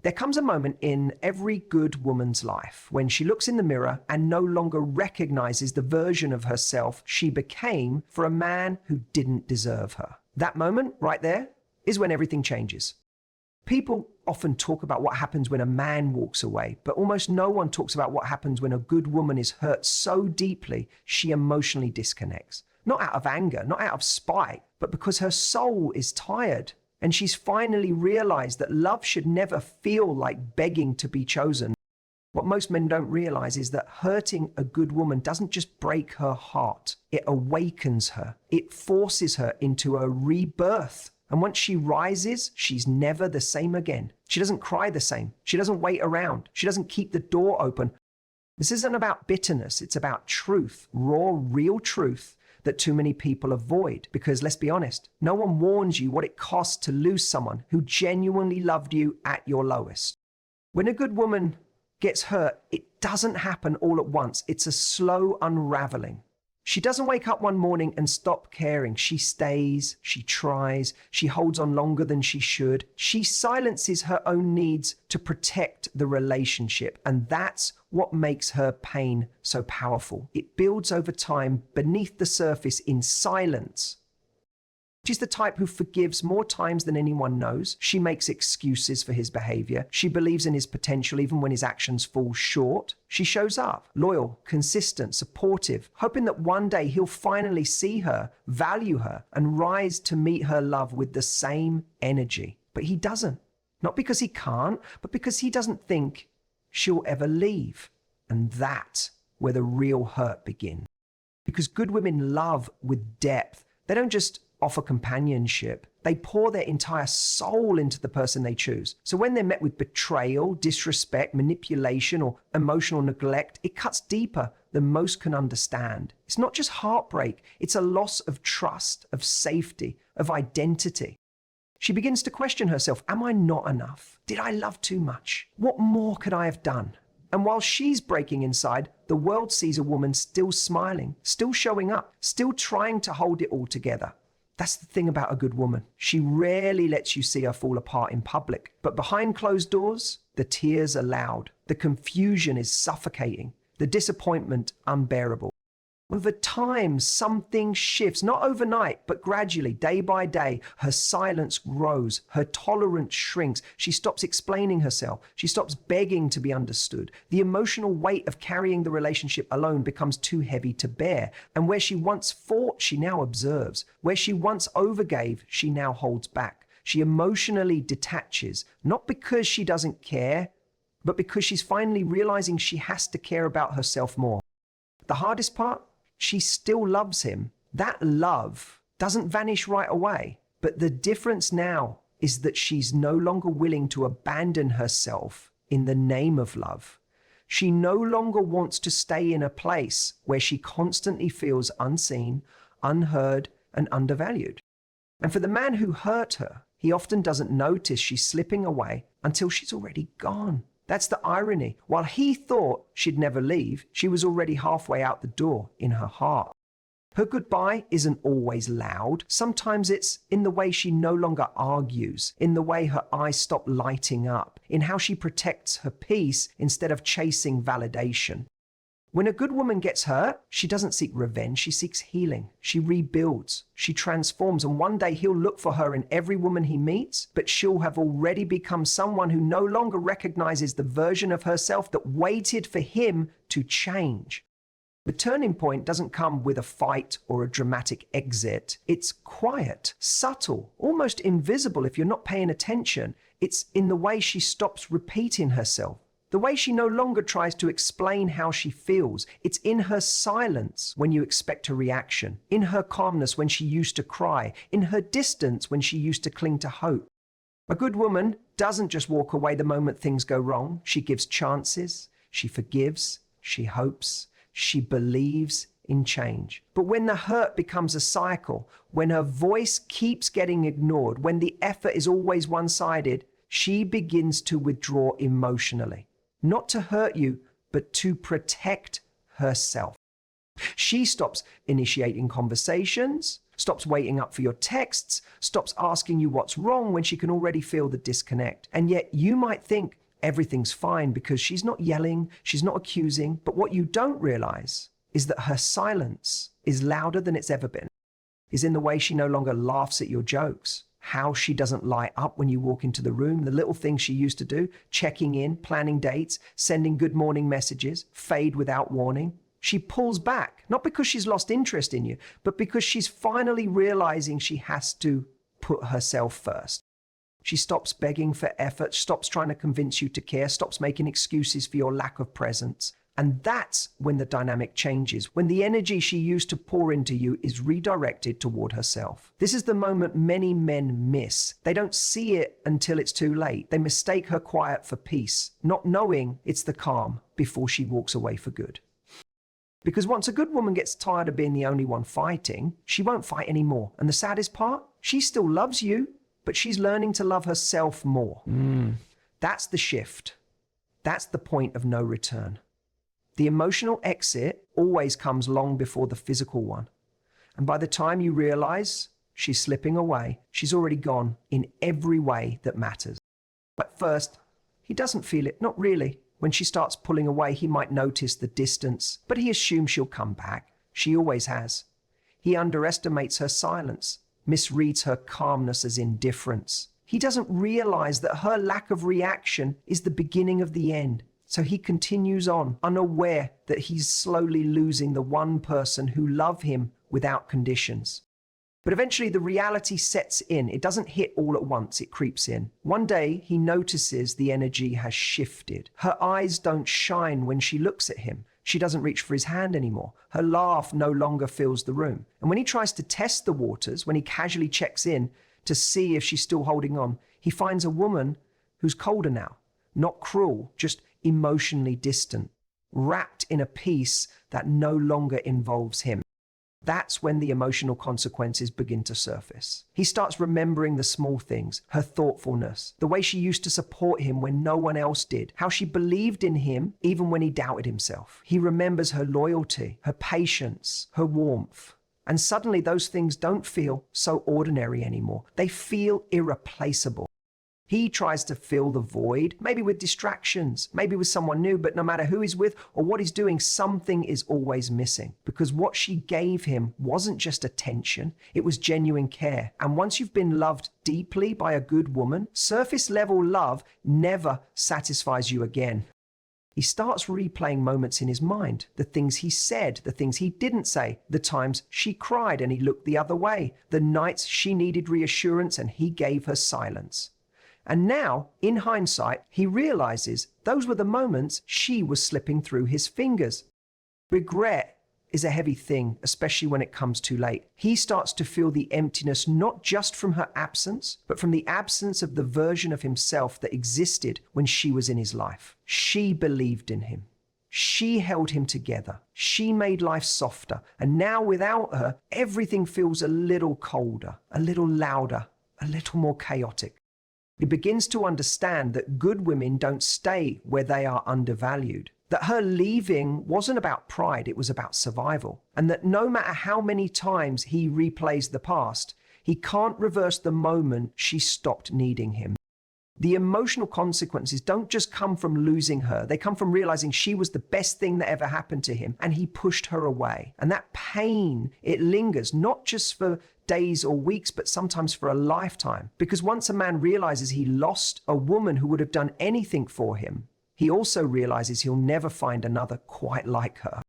There comes a moment in every good woman's life when she looks in the mirror and no longer recognizes the version of herself she became for a man who didn't deserve her. That moment right there is when everything changes. People often talk about what happens when a man walks away, but almost no one talks about what happens when a good woman is hurt so deeply she emotionally disconnects. Not out of anger, not out of spite, but because her soul is tired. And she's finally realized that love should never feel like begging to be chosen. What most men don't realize is that hurting a good woman doesn't just break her heart, it awakens her. It forces her into a rebirth. And once she rises, she's never the same again. She doesn't cry the same. She doesn't wait around. She doesn't keep the door open. This isn't about bitterness. It's about truth, raw, real truth that too many people avoid, because let's be honest, no one warns you what it costs to lose someone who genuinely loved you at your lowest. When a good woman gets hurt, it doesn't happen all at once. It's a slow unraveling. She doesn't wake up one morning and stop caring. She stays, she tries, she holds on longer than she should. She silences her own needs to protect the relationship. And that's what makes her pain so powerful. It builds over time beneath the surface in silence. She's the type who forgives more times than anyone knows. She makes excuses for his behavior. She believes in his potential even when his actions fall short. She shows up, loyal, consistent, supportive, hoping that one day he'll finally see her, value her, and rise to meet her love with the same energy. But he doesn't. Not because he can't, but because he doesn't think she'll ever leave. And that's where the real hurt begins. Because good women love with depth. They don't just offer companionship, they pour their entire soul into the person they choose. So when they're met with betrayal, disrespect, manipulation, or emotional neglect, it cuts deeper than most can understand. It's not just heartbreak, it's a loss of trust, of safety, of identity. She begins to question herself, am I not enough? Did I love too much? What more could I have done? And while she's breaking inside, the world sees a woman still smiling, still showing up, still trying to hold it all together. That's the thing about a good woman. She rarely lets you see her fall apart in public. But behind closed doors, the tears are loud. The confusion is suffocating. The disappointment unbearable. Over time, something shifts, not overnight, but gradually, day by day. Her silence grows, her tolerance shrinks. She stops explaining herself. She stops begging to be understood. The emotional weight of carrying the relationship alone becomes too heavy to bear. And where she once fought, she now observes. Where she once overgave, she now holds back. She emotionally detaches, not because she doesn't care, but because she's finally realizing she has to care about herself more. The hardest part? She still loves him. That love doesn't vanish right away. But the difference now is that she's no longer willing to abandon herself in the name of love. She no longer wants to stay in a place where she constantly feels unseen, unheard, and undervalued. And for the man who hurt her, he often doesn't notice she's slipping away until she's already gone. That's the irony. While he thought she'd never leave, she was already halfway out the door in her heart. Her goodbye isn't always loud. Sometimes it's in the way she no longer argues, in the way her eyes stop lighting up, in how she protects her peace instead of chasing validation. When a good woman gets hurt, she doesn't seek revenge, she seeks healing. She rebuilds, she transforms, and one day he'll look for her in every woman he meets, but she'll have already become someone who no longer recognizes the version of herself that waited for him to change. The turning point doesn't come with a fight or a dramatic exit. It's quiet, subtle, almost invisible if you're not paying attention. It's in the way she stops repeating herself. The way she no longer tries to explain how she feels. It's in her silence when you expect a reaction, in her calmness when she used to cry, in her distance when she used to cling to hope. A good woman doesn't just walk away the moment things go wrong. She gives chances, she forgives, she hopes, she believes in change. But when the hurt becomes a cycle, when her voice keeps getting ignored, when the effort is always one-sided, she begins to withdraw emotionally. Not to hurt you, but to protect herself. She stops initiating conversations, stops waiting up for your texts, stops asking you what's wrong when she can already feel the disconnect. And yet you might think everything's fine because she's not yelling, she's not accusing. But what you don't realize is that her silence is louder than it's ever been, is in the way she no longer laughs at your jokes, how she doesn't light up when you walk into the room, the little things she used to do, checking in, planning dates, sending good morning messages, fade without warning. She pulls back, not because she's lost interest in you, but because she's finally realizing she has to put herself first. She stops begging for effort, stops trying to convince you to care, stops making excuses for your lack of presence. And that's when the dynamic changes, when the energy she used to pour into you is redirected toward herself. This is the moment many men miss. They don't see it until it's too late. They mistake her quiet for peace, not knowing it's the calm before she walks away for good. Because once a good woman gets tired of being the only one fighting, she won't fight anymore. And the saddest part, she still loves you, but she's learning to love herself more. That's the shift. That's the point of no return. The emotional exit always comes long before the physical one. And by the time you realize she's slipping away, she's already gone in every way that matters. At first, he doesn't feel it, not really. When she starts pulling away, he might notice the distance, but he assumes she'll come back. She always has. He underestimates her silence, misreads her calmness as indifference. He doesn't realize that her lack of reaction is the beginning of the end. So he continues on, unaware that he's slowly losing the one person who loved him without conditions. But eventually the reality sets in. It doesn't hit all at once, it creeps in. One day he notices the energy has shifted. Her eyes don't shine when she looks at him. She doesn't reach for his hand anymore. Her laugh no longer fills the room. And when he tries to test the waters, when he casually checks in to see if she's still holding on, he finds a woman who's colder now, not cruel, just emotionally distant, wrapped in a peace that no involves involves him. That's when the emotional consequences begin to surface. He starts remembering the small things, her thoughtfulness, the way she used to support him when no one else did, how she believed in him even when he doubted himself. He remembers her loyalty, her patience, her warmth. And suddenly those things don't feel so ordinary anymore. They feel irreplaceable. He tries to fill the void, maybe with distractions, maybe with someone new, but no matter who he's with or what he's doing, something is always missing. Because what she gave him wasn't just attention, it was genuine care. And once you've been loved deeply by a good woman, surface level love never satisfies you again. He starts replaying moments in his mind, the things he said, the things he didn't say, the times she cried and he looked the other way, the nights she needed reassurance and he gave her silence. And now, in hindsight, he realizes those were the moments she was slipping through his fingers. Regret is a heavy thing, especially when it comes too late. He starts to feel the emptiness not just from her absence, but from the absence of the version of himself that existed when she was in his life. She believed in him. She held him together. She made life softer. And now without her, everything feels a little colder, a little louder, a little more chaotic. He begins to understand that good women don't stay where they are undervalued, that her leaving wasn't about pride, it was about survival, and that no matter how many times he replays the past, he can't reverse the moment she stopped needing him. The emotional consequences don't just come from losing her, they come from realizing she was the best thing that ever happened to him, and he pushed her away. And that pain, it lingers, not just for days or weeks, but sometimes for a lifetime. Because once a man realizes he lost a woman who would have done anything for him, he also realizes he'll never find another quite like her.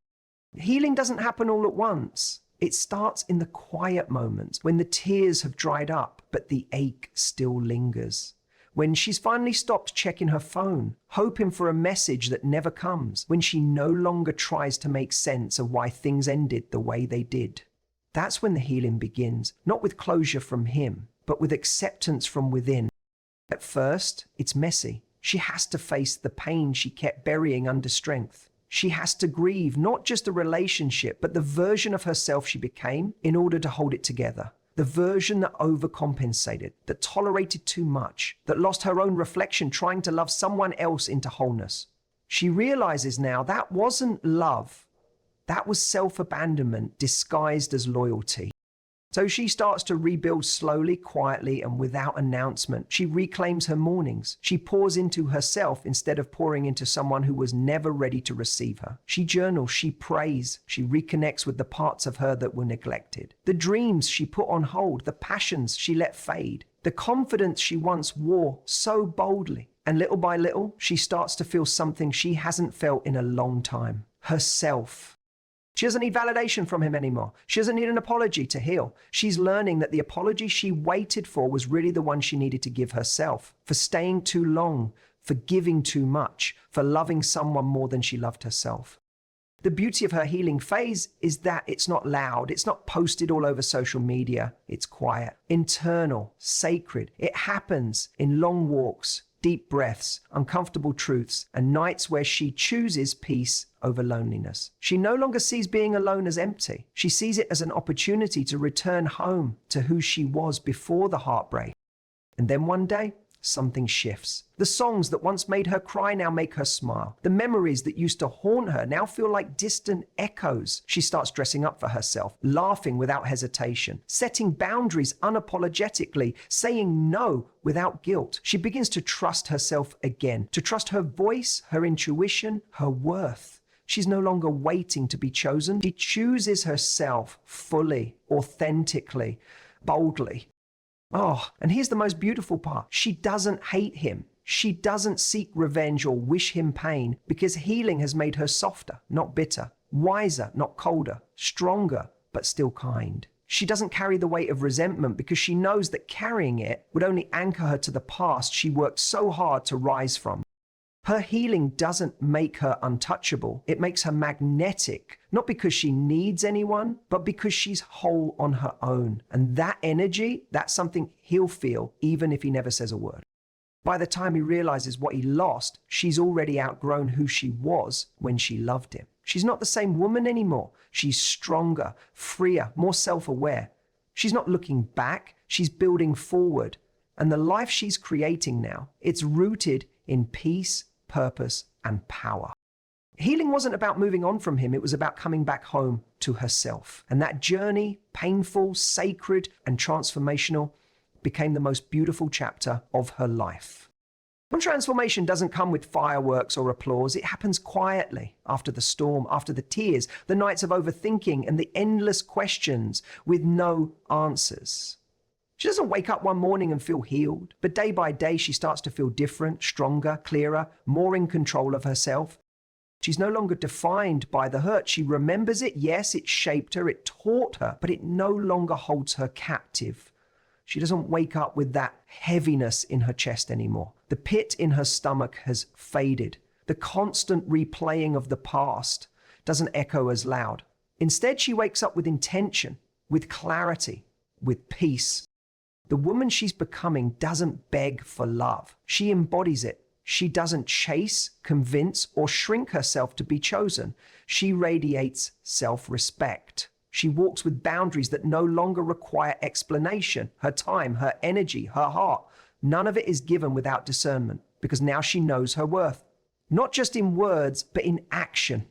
Healing doesn't happen all at once. It starts in the quiet moments, when the tears have dried up, but the ache still lingers. When she's finally stopped checking her phone, hoping for a message that never comes. When she no longer tries to make sense of why things ended the way they did. That's when the healing begins, not with closure from him, but with acceptance from within. At first, it's messy. She has to face the pain she kept burying under strength. She has to grieve not just a relationship, but the version of herself she became in order to hold it together. The version that overcompensated, that tolerated too much, that lost her own reflection trying to love someone else into wholeness. She realizes now that wasn't love. That was self-abandonment disguised as loyalty. So she starts to rebuild slowly, quietly, and without announcement. She reclaims her mornings. She pours into herself instead of pouring into someone who was never ready to receive her. She journals, she prays, she reconnects with the parts of her that were neglected. The dreams she put on hold, the passions she let fade, the confidence she once wore so boldly. And little by little, she starts to feel something she hasn't felt in a long time: herself. She doesn't need validation from him anymore. She doesn't need an apology to heal. She's learning that the apology she waited for was really the one she needed to give herself, for staying too long, for giving too much, for loving someone more than she loved herself. The beauty of her healing phase is that it's not loud. It's not posted all over social media. It's quiet, internal, sacred. It happens in long walks, deep breaths, uncomfortable truths, and nights where she chooses peace over loneliness. She no longer sees being alone as empty. She sees it as an opportunity to return home to who she was before the heartbreak. And then one day, something shifts. The songs that once made her cry now make her smile. The memories that used to haunt her now feel like distant echoes. She starts dressing up for herself, laughing without hesitation, setting boundaries unapologetically, saying no without guilt. She begins to trust herself again, to trust her voice, her intuition, her worth. She's no longer waiting to be chosen. She chooses herself fully, authentically, boldly. Oh, and here's the most beautiful part. She doesn't hate him. She doesn't seek revenge or wish him pain, because healing has made her softer, not bitter, wiser, not colder, stronger, but still kind. She doesn't carry the weight of resentment because she knows that carrying it would only anchor her to the past she worked so hard to rise from. Her healing doesn't make her untouchable. It makes her magnetic, not because she needs anyone, but because she's whole on her own. And that energy, that's something he'll feel even if he never says a word. By the time he realizes what he lost, she's already outgrown who she was when she loved him. She's not the same woman anymore. She's stronger, freer, more self-aware. She's not looking back, she's building forward. And the life she's creating now, it's rooted in peace, purpose, and power. Healing wasn't about moving on from him, it was about coming back home to herself. And that journey, painful, sacred, and transformational, became the most beautiful chapter of her life. When transformation doesn't come with fireworks or applause, it happens quietly, after the storm, after the tears, the nights of overthinking, and the endless questions with no answers. She doesn't wake up one morning and feel healed, but day by day she starts to feel different, stronger, clearer, more in control of herself. She's no longer defined by the hurt. She remembers it. Yes, it shaped her, it taught her, but it no longer holds her captive. She doesn't wake up with that heaviness in her chest anymore. The pit in her stomach has faded. The constant replaying of the past doesn't echo as loud. Instead, she wakes up with intention, with clarity, with peace. The woman she's becoming doesn't beg for love. She embodies it. She doesn't chase, convince, or shrink herself to be chosen. She radiates self-respect. She walks with boundaries that no longer require explanation. Her time, her energy, her heart, none of it is given without discernment, because now she knows her worth. Not just in words, but in action.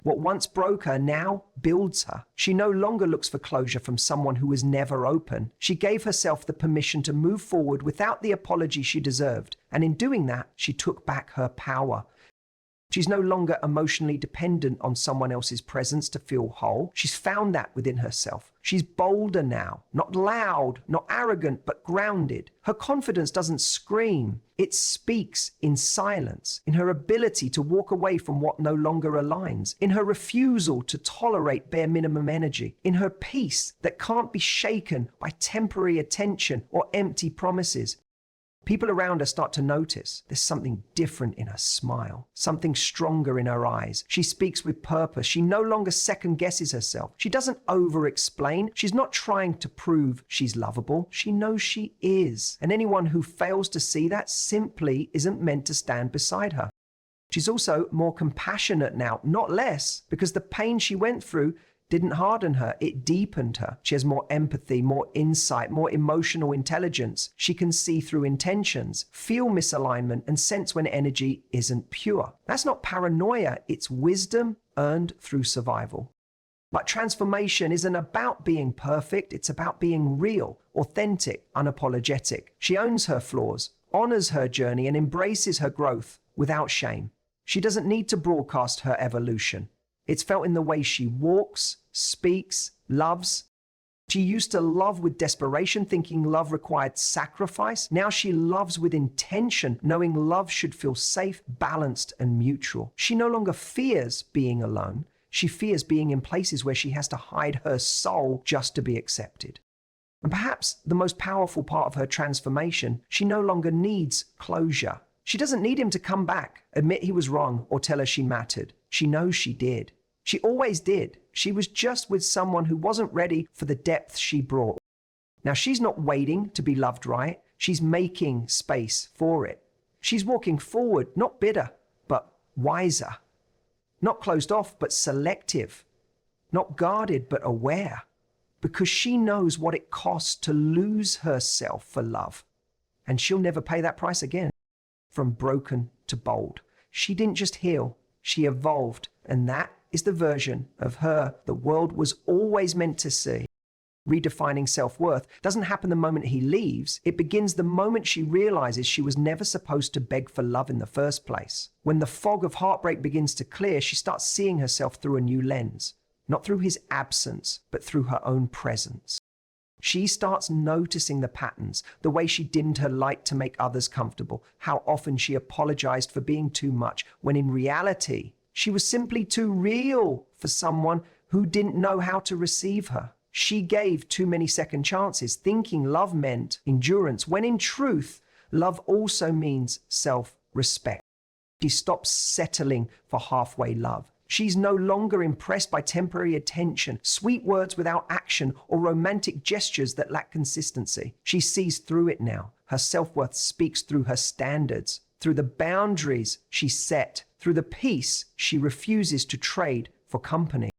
What once broke her now builds her. She no longer looks for closure from someone who was never open. She gave herself the permission to move forward without the apology she deserved. And in doing that, she took back her power. She's no longer emotionally dependent on someone else's presence to feel whole. She's found that within herself. She's bolder now, not loud, not arrogant, but grounded. Her confidence doesn't scream. It speaks in silence, in her ability to walk away from what no longer aligns, in her refusal to tolerate bare minimum energy, in her peace that can't be shaken by temporary attention or empty promises. People around her start to notice there's something different in her smile, something stronger in her eyes. She speaks with purpose. She no longer second guesses herself. She doesn't over-explain. She's not trying to prove she's lovable. She knows she is. And anyone who fails to see that simply isn't meant to stand beside her. She's also more compassionate now, not less, because the pain she went through didn't harden her, it deepened her. She has more empathy, more insight, more emotional intelligence. She can see through intentions, feel misalignment, and sense when energy isn't pure. That's not paranoia, it's wisdom earned through survival. But transformation isn't about being perfect, it's about being real, authentic, unapologetic. She owns her flaws, honors her journey, and embraces her growth without shame. She doesn't need to broadcast her evolution. It's felt in the way she walks, speaks, loves. She used to love with desperation, thinking love required sacrifice. Now she loves with intention, knowing love should feel safe, balanced, and mutual. She no longer fears being alone. She fears being in places where she has to hide her soul just to be accepted. And perhaps the most powerful part of her transformation, she no longer needs closure. She doesn't need him to come back, admit he was wrong, or tell her she mattered. She knows she did. She always did. She was just with someone who wasn't ready for the depth she brought. Now she's not waiting to be loved right. She's making space for it. She's walking forward, not bitter, but wiser. Not closed off, but selective. Not guarded, but aware. Because she knows what it costs to lose herself for love. And she'll never pay that price again. From broken to bold. She didn't just heal, she evolved. And that is the version of her the world was always meant to see. Redefining self-worth doesn't happen the moment he leaves. It begins the moment she realizes she was never supposed to beg for love in the first place. When the fog of heartbreak begins to clear, she starts seeing herself through a new lens. Not through his absence, but through her own presence. She starts noticing the patterns, the way she dimmed her light to make others comfortable, how often she apologized for being too much, when in reality, she was simply too real for someone who didn't know how to receive her. She gave too many second chances, thinking love meant endurance, when in truth, love also means self-respect. She stops settling for halfway love. She's no longer impressed by temporary attention, sweet words without action, or romantic gestures that lack consistency. She sees through it now. Her self-worth speaks through her standards, through the boundaries she set, through the peace she refuses to trade for company.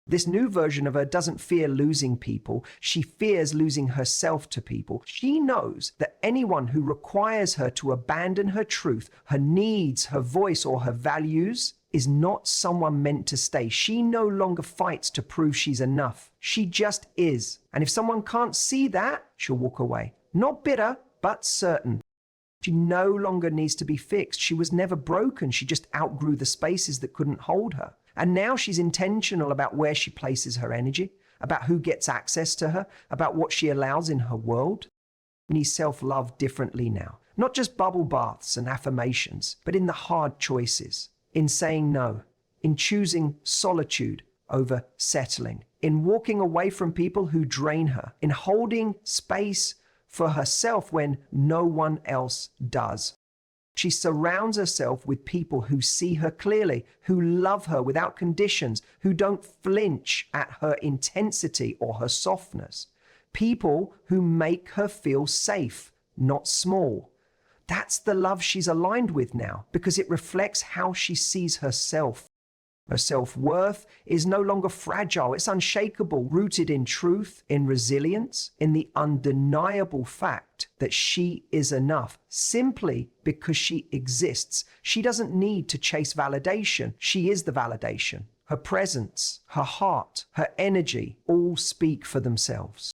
This new version of her doesn't fear losing people. She fears losing herself to people. She knows that anyone who requires her to abandon her truth, her needs, her voice, or her values is not someone meant to stay. She no longer fights to prove she's enough. She just is. And if someone can't see that, she'll walk away. Not bitter, but certain. She no longer needs to be fixed. She was never broken. She just outgrew the spaces that couldn't hold her. And now she's intentional about where she places her energy, about who gets access to her, about what she allows in her world. We need self-love differently now. Not just bubble baths and affirmations, but in the hard choices, in saying no, in choosing solitude over settling, in walking away from people who drain her, in holding space for herself when no one else does. She surrounds herself with people who see her clearly, who love her without conditions, who don't flinch at her intensity or her softness. People who make her feel safe, not small. That's the love she's aligned with now, because it reflects how she sees herself. Her self-worth is no longer fragile, it's unshakable, rooted in truth, in resilience, in the undeniable fact that she is enough, simply because she exists. She doesn't need to chase validation, she is the validation. Her presence, her heart, her energy all speak for themselves.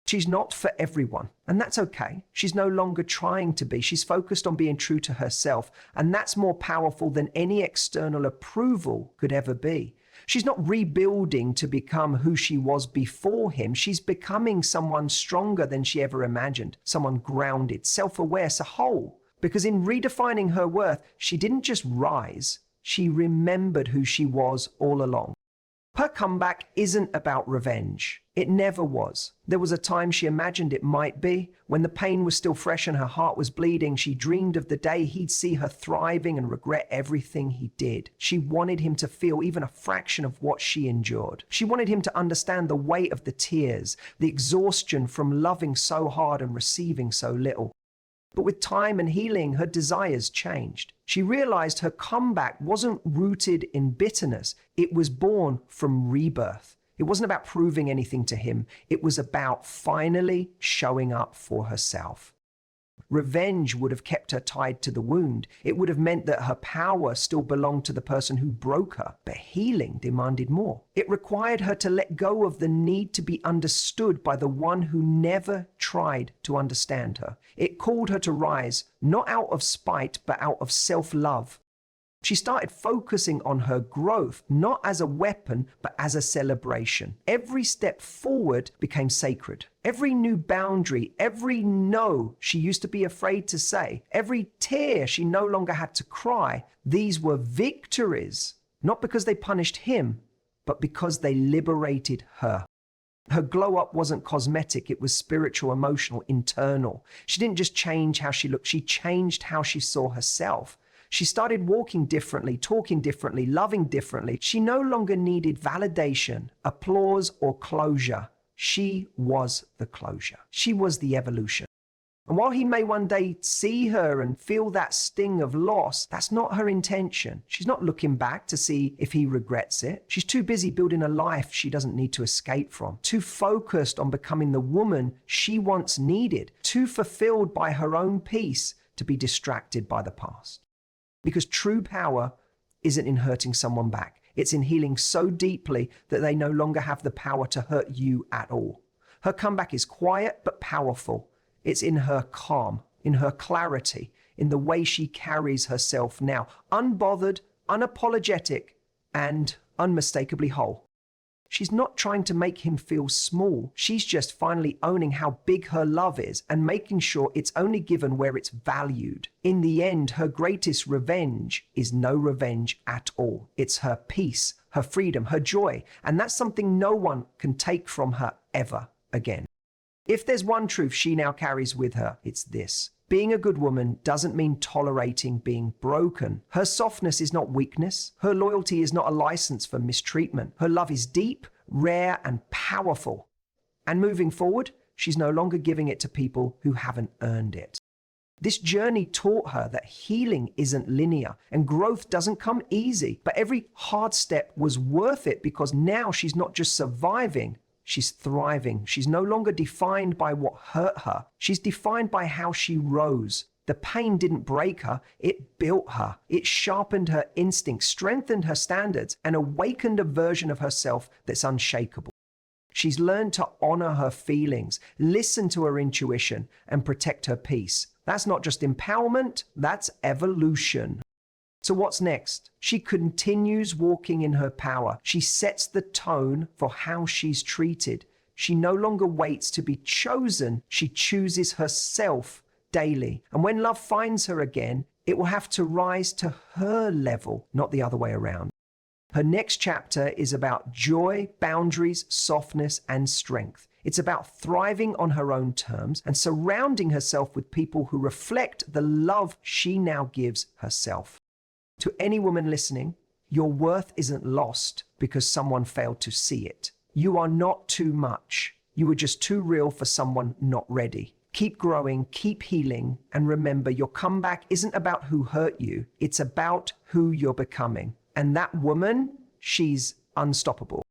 She's not for everyone, and that's okay. She's no longer trying to be. She's focused on being true to herself, and that's more powerful than any external approval could ever be. She's not rebuilding to become who she was before him. She's becoming someone stronger than she ever imagined, someone grounded, self-aware, so whole. Because in redefining her worth, she didn't just rise, she remembered who she was all along. Her comeback isn't about revenge. It never was. There was a time she imagined it might be. When the pain was still fresh and her heart was bleeding, she dreamed of the day he'd see her thriving and regret everything he did. She wanted him to feel even a fraction of what she endured. She wanted him to understand the weight of the tears, the exhaustion from loving so hard and receiving so little. But with time and healing, her desires changed. She realized her comeback wasn't rooted in bitterness. It was born from rebirth. It wasn't about proving anything to him. It was about finally showing up for herself. Revenge would have kept her tied to the wound. It would have meant that her power still belonged to the person who broke her. But healing demanded more. It required her to let go of the need to be understood by the one who never tried to understand her. It called her to rise, not out of spite, but out of self-love. She started focusing on her growth, not as a weapon, but as a celebration. Every step forward became sacred. Every new boundary, every no she used to be afraid to say, every tear she no longer had to cry, these were victories, not because they punished him, but because they liberated her. Her glow up wasn't cosmetic, it was spiritual, emotional, internal. She didn't just change how she looked, she changed how she saw herself. She started walking differently, talking differently, loving differently. She no longer needed validation, applause, or closure. She was the closure. She was the evolution. And while he may one day see her and feel that sting of loss, that's not her intention. She's not looking back to see if he regrets it. She's too busy building a life she doesn't need to escape from, too focused on becoming the woman she once needed, too fulfilled by her own peace to be distracted by the past. Because true power isn't in hurting someone back. It's in healing so deeply that they no longer have the power to hurt you at all. Her comeback is quiet but powerful. It's in her calm, in her clarity, in the way she carries herself now, unbothered, unapologetic, and unmistakably whole. She's not trying to make him feel small. She's just finally owning how big her love is and making sure it's only given where it's valued. In the end, her greatest revenge is no revenge at all. It's her peace, her freedom, her joy, and that's something no one can take from her ever again. If there's one truth she now carries with her, it's this. Being a good woman doesn't mean tolerating being broken. Her softness is not weakness. Her loyalty is not a license for mistreatment. Her love is deep, rare, and powerful. And moving forward, she's no longer giving it to people who haven't earned it. This journey taught her that healing isn't linear and growth doesn't come easy. But every hard step was worth it because now she's not just surviving, she's thriving. She's no longer defined by what hurt her. She's defined by how she rose. The pain didn't break her, it built her. It sharpened her instincts, strengthened her standards, and awakened a version of herself that's unshakable. She's learned to honor her feelings, listen to her intuition, and protect her peace. That's not just empowerment, that's evolution. So what's next? She continues walking in her power. She sets the tone for how she's treated. She no longer waits to be chosen. She chooses herself daily. And when love finds her again, it will have to rise to her level, not the other way around. Her next chapter is about joy, boundaries, softness, and strength. It's about thriving on her own terms and surrounding herself with people who reflect the love she now gives herself. To any woman listening, your worth isn't lost because someone failed to see it. You are not too much. You were just too real for someone not ready. Keep growing, keep healing, and remember your comeback isn't about who hurt you. It's about who you're becoming. And that woman, she's unstoppable.